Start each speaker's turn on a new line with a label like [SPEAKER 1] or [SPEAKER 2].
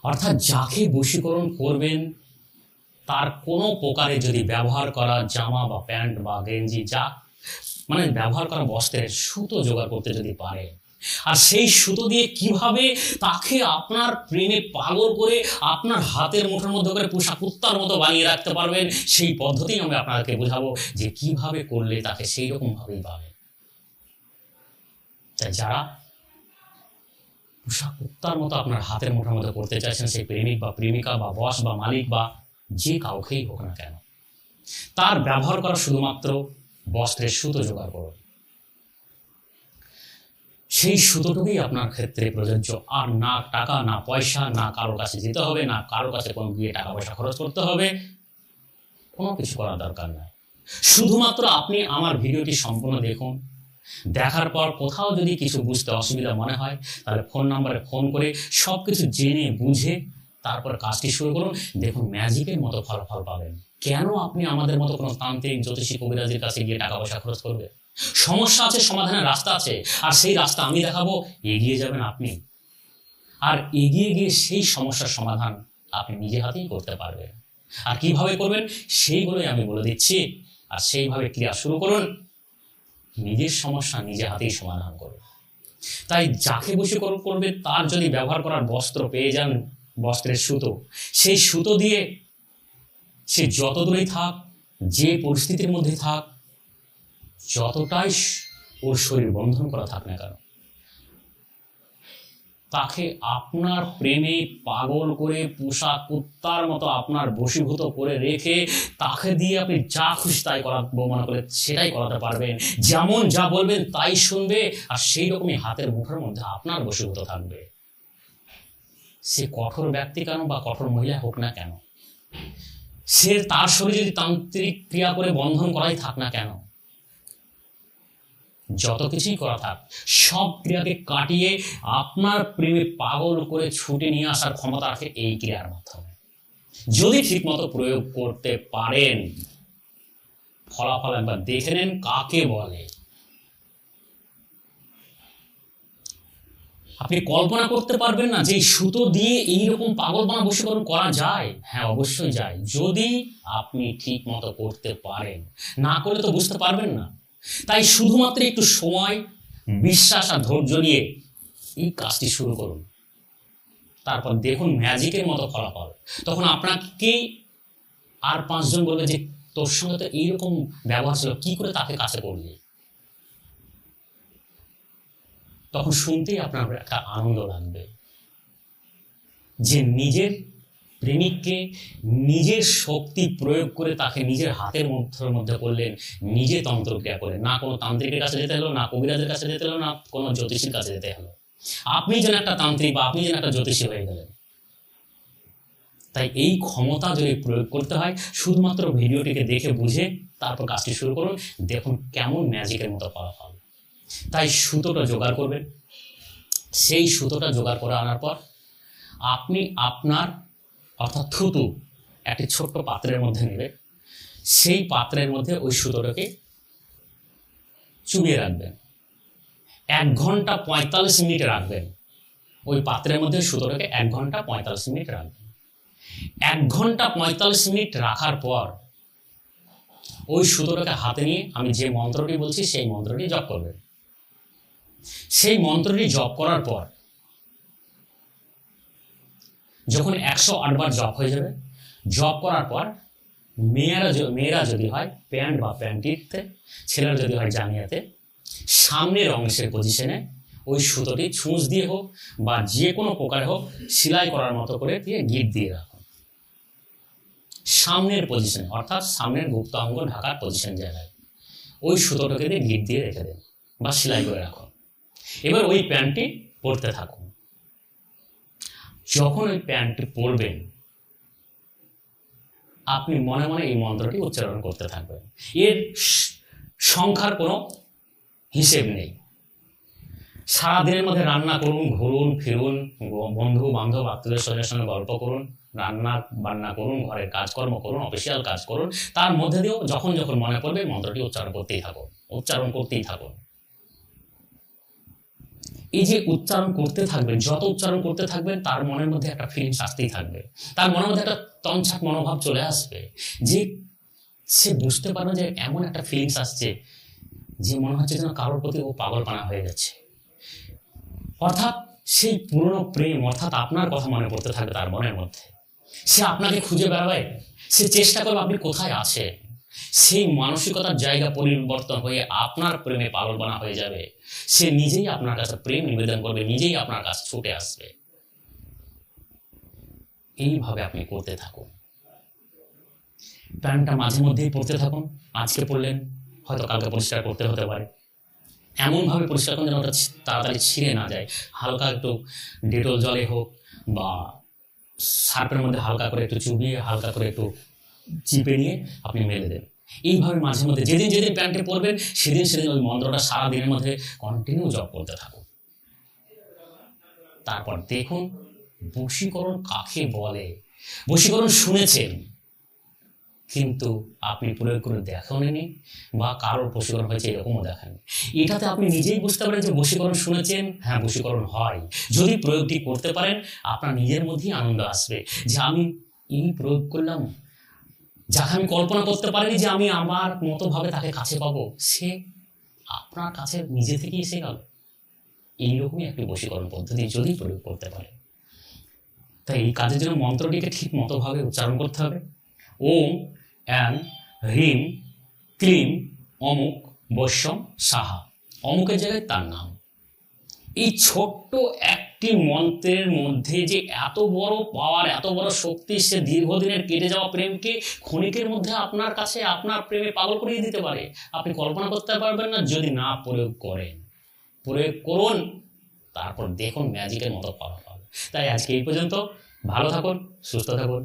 [SPEAKER 1] অর্থাৎ যাকে বশীকরণ করবেন তার কোনো প্রকারে যদি ব্যবহার করা জামা বা প্যান্ট বা গেঞ্জি যা মানে ব্যবহার করা বস্ত্রের সুতো জোগাড় করতে যদি পারে, আর সেই সুতো দিয়ে কিভাবে তাকে আপনার প্রেমে পাগল করে আপনার হাতের মুঠোর মধ্যে করে পোষা কুত্তার মতো বানিয়ে রাখতে পারবেন, সেই পদ্ধতি আমি আপনাদেরকে বোঝাবো যে কিভাবে করলে তাকে সেই রকম ভাবেই পাবে। তাই যারা পোষা কুত্তার মতো আপনার হাতের মুঠোর মধ্যে করতে চাইছেন, সেই প্রেমিক বা প্রেমিকা বা বস বা মালিক বা যে কাউকেই হোক না কেন, তার ব্যবহার করা শুধুমাত্র বস্ত্রের সুতো জোগাড় করুন। সেই সুতোটুকুই আপনার ক্ষেত্রে প্রযোজ্য। আর না টাকা, না পয়সা, না কারোর কাছে যেতে হবে, না কারোর কাছে কোনো গিয়ে টাকা পয়সা খরচ করতে হবে, কোনো কিছু করার দরকার নাই। শুধুমাত্র আপনি আমার ভিডিওটি সম্পূর্ণ দেখুন। দেখার পর কোথাও যদি কিছু বুঝতে অসুবিধা মনে হয় তাহলে ফোন নাম্বারে ফোন করে সব কিছু জেনে বুঝে তারপর কাজটি শুরু করুন। দেখুন ম্যাজিকের মতো ফলাফল পাবেন। কেন আপনি আমাদের মতো কোনো তান্ত্রিক জ্যোতিষী কবিরাজের কাছে গিয়ে টাকা পয়সা খরচ করবে? সমস্যা আছে, সমাধানের রাস্তা আছে, আর সেই রাস্তা আমি দেখাবো, এগিয়ে যাবেন আপনি। আর এগিয়ে গিয়ে সেই সমস্যার সমাধান আপনি নিজে হাতেই করতে পারবেন। আর কিভাবে করবেন সেইগুলোই আমি বলে দিচ্ছি। আর সেইভাবে ক্রিয়া শুরু করুন, নিজের সমস্যা নিজে হাতেই সমাধান করুন। তাই যাকে বশীকরণ করবে তার যদি ব্যবহার করার বস্ত্র পেয়ে যান, বস্ত্রের সুতো, সেই সুতো দিয়ে সে যত দূরেই থাক, যে পরিস্থিতির মধ্যে থাক, যতটাই ওর শরীর বন্ধন করা থাক না কেন, তাকে আপনার প্রেমে পাগল করে পোষা কুত্তার মতো আপনার বশীভূত করে রেখে তাকে দিয়ে আপনি যা খুশি তাই করাবো মনে করে সেটাই করাতে পারবেন। যেমন যা বলবেন তাই শুনবে, আর সেই রকমই হাতের মুঠোর মধ্যে আপনার বশীভূত থাকবে। সে কঠোর ব্যক্তি কেন বা কঠোর মহিলা হোক না কেন, সে তার শরীরে যদি তান্ত্রিক ক্রিয়া করে বন্ধন করাই থাক না কেন, যত কিছুই করা থাক, সব ক্রিয়াকে কাটিয়ে আপনার প্রেমে পাগল করে ছুটে নিয়ে আসার ক্ষমতা রাখে এই ক্রিয়ার মাধ্যমে। যদি ঠিকমতো প্রয়োগ করতে পারেন, ফলাফল একবার দেখে নেন কাকে বলে। আপনি কল্পনা করতে পারবেন না যে এই সুতো দিয়ে এইরকম পাগলপানা বশীকরণ করা যায়। হ্যাঁ, অবশ্যই যায়, যদি আপনি ঠিক মতো করতে পারেন। না করলে তো বুঝতে পারবেন না। তাই শুধুমাত্র একটু সময়, বিশ্বাস আর ধৈর্য নিয়ে এই কাজটি শুরু করুন। তারপর দেখুন ম্যাজিকের মতো ফলাফল। তখন আপনাকে আর 5 জন বলবে যে তোর সঙ্গে তো এইরকম ব্যবহার ছিল, কি করে তাকে কাছে করলি। তখন শুনতেই আপনার একটা আনন্দ লাগবে যে নিজের প্রেমিককে নিজের শক্তি প্রয়োগ করে তাকে নিজের হাতের মধ্যে করলেন, নিজে তন্ত্রক্রিয়া করলেন। না কোনো তান্ত্রিকের কাছে যেতে হলো, না কবিরাজের কাছে যেতে হলো, না কোনো জ্যোতিষীর কাছে যেতে হলো। আপনি যেন একটা তান্ত্রিক বা আপনি যেন একটা জ্যোতিষী হয়ে গেলেন। তাই এই ক্ষমতা যদি প্রয়োগ করতে হয়, শুধুমাত্র ভিডিওটিকে দেখে বুঝে তারপর কাজটি শুরু করুন। দেখুন কেমন ম্যাজিকের মতো ফলাফল। তাই সুতোটা জোগাড় করবেন। সেই সুতোটা জোগাড় করে আনার পর আপনি আপনার অর্থাৎ থুতু একটি ছোট্ট পাত্রের মধ্যে নেবেন। সেই পাত্রের মধ্যে ওই সুতোটাকে চুবিয়ে রাখবেন। 1 ঘন্টা 45 মিনিট রাখবেন। ওই পাত্রের মধ্যে সুতোটাকে 1 ঘন্টা 45 মিনিট রাখবেন। 1 ঘন্টা 45 মিনিট রাখার পর ওই সুতোটাকে হাতে নিয়ে আমি যে মন্ত্রটি বলছি সেই মন্ত্রটি জপ করবেন। সেই মন্ত্রটি জপ করার পর যখন 108 বার জপ হয়ে যাবে, জপ করার পর মেয়েরা যদি হয় প্যান্ট বা প্যান্টিতে, ছেলেরা যদি হয় জাঙ্গিয়াতে, সামনের অংশের পজিশনে ওই সুতোটি ছুঁচ দিয়ে হোক বা যে কোনো প্রকারে হোক সেলাই করার মতো করে দিয়ে গিট দিয়ে রাখুন। সামনের পজিশনে অর্থাৎ সামনের গুপ্তাঙ্গ ঢাকার পজিশন জায়গায় ওই সুতোটাকে দিয়ে গিট দিয়ে রেখে দেন বা সেলাই করে রাখুন। এবার ওই প্যান্টটি পরতে থাকুন। যখন ওই প্যান্টটি পরবেন আপনি মনে মনে এই মন্ত্রটি উচ্চারণ করতে থাকবেন। এর সংখ্যার কোনো হিসেব নেই। সারাদিনের মধ্যে রান্না করুন, ঘুরুন ফিরুন, বন্ধু বান্ধব আত্মীয় স্বজনের সঙ্গে গল্প করুন, রান্না বান্না করুন, ঘরের কাজকর্ম করুন, অফিসিয়াল কাজ করুন, তার মধ্যে দিয়েও যখন যখন মনে পড়বে মন্ত্রটি উচ্চারণ করতেই থাকুন। এই যে উচ্চারণ করতে থাকবেন, যত উচ্চারণ করতে থাকবেন তার মনের মধ্যে একটা ফিলিংস আসতেই থাকবে, তার মনের মধ্যে একটা তঞ্চাক মনোভাব চলে আসবে, যে সে বুঝতে পারবে যে এমন একটা ফিলিংস আসছে যে মনে হচ্ছে যেন কারোর প্রতি ও পাগলপানা হয়ে যাচ্ছে। অর্থাৎ সেই পুরনো প্রেম, অর্থাৎ আপনার কথা মনে পড়তে থাকবে তার মনের মধ্যে, সে আপনাকে খুঁজে বেড়াবে, সে চেষ্টা করবে আপনি কোথায় আছেন, সেই মানসিকতার জায়গা পরিবর্তন হয়ে আপনার প্রেমে পাগলপানা হয়ে যাবে, সে নিজেই আপনার কাছে প্রেম নিবেদন করবে, নিজেই আপনার কাছে ছুটে আসবে। এইভাবে আপনি করতে থাকুন, প্যান্টটা মাঝে মধ্যেই পড়তে থাকুন। আজকে পড়লেন, হয়তো কালকে পরিষ্কার করতে হতে পারে, এমনভাবে পরিষ্কার করুন যেন ওটা তাড়াতাড়ি ছিঁড়ে না যায়। হালকা একটু ডেটল জলে হোক বা সার্ফের মধ্যে হালকা করে একটু চুবিয়ে হালকা করে একটু চিপে নিয়ে আপনি মেলে দেন। এইভাবে মাঝে মধ্যে যেদিন যেদিন প্যান্টে পরবেন সেদিন সেদিন ওই মন্ত্রটা সারা দিনের মধ্যে কন্টিনিউ জপ করতে থাকুন। তারপর দেখুন বশীকরণ কাকে বলে। বশীকরণ শুনেছেন কিন্তু আপনি প্রয়োগ করে দেখেননি, বা কারোর বশীকরণ হয়েছে এরকমও দেখেন। এটাতে আপনি নিজেই বুঝতে পারেন যে বশীকরণ শুনেছেন, হ্যাঁ বশীকরণ হয়। যদি প্রয়োগটি করতে পারেন আপনার নিজের মধ্যেই আনন্দ আসবে যে আমি এই প্রয়োগ করলাম, যাকে আমি কল্পনা করতে পারিনি যে আমি আমার মতোভাবে তাকে কাছে পাবো, সে আপনার কাছে নিজে থেকেই এসে গেল। এইরকমই একটি বশীকরণ পদ্ধতি যদি প্রয়োগ করতে পারে। তাই এই কাজের জন্য মন্ত্রটিকে ঠিক মতোভাবে উচ্চারণ করতে হবে। ওম অ্যাং হ্রিম ক্লিম অমুক বৈশ্যম সাহা, অমুকের জায়গায় তার নাম। এই ছোট্ট একটি মন্ত্রের মধ্যে যে এত বড় পাওয়ার, এত বড় শক্তি, সে দীর্ঘদিনের কেটে যাওয়া প্রেমকে ক্ষণিকের মধ্যে আপনার কাছে আপনার প্রেমে পাগল করিয়ে দিতে পারে। আপনি কল্পনা করতে পারবেন না যদি না প্রয়োগ করেন। প্রয়োগ করুন, তারপর দেখুন ম্যাজিকের মতো পাওয়া পাবে। তাই আজকে এই পর্যন্ত। ভালো থাকুন, সুস্থ থাকুন।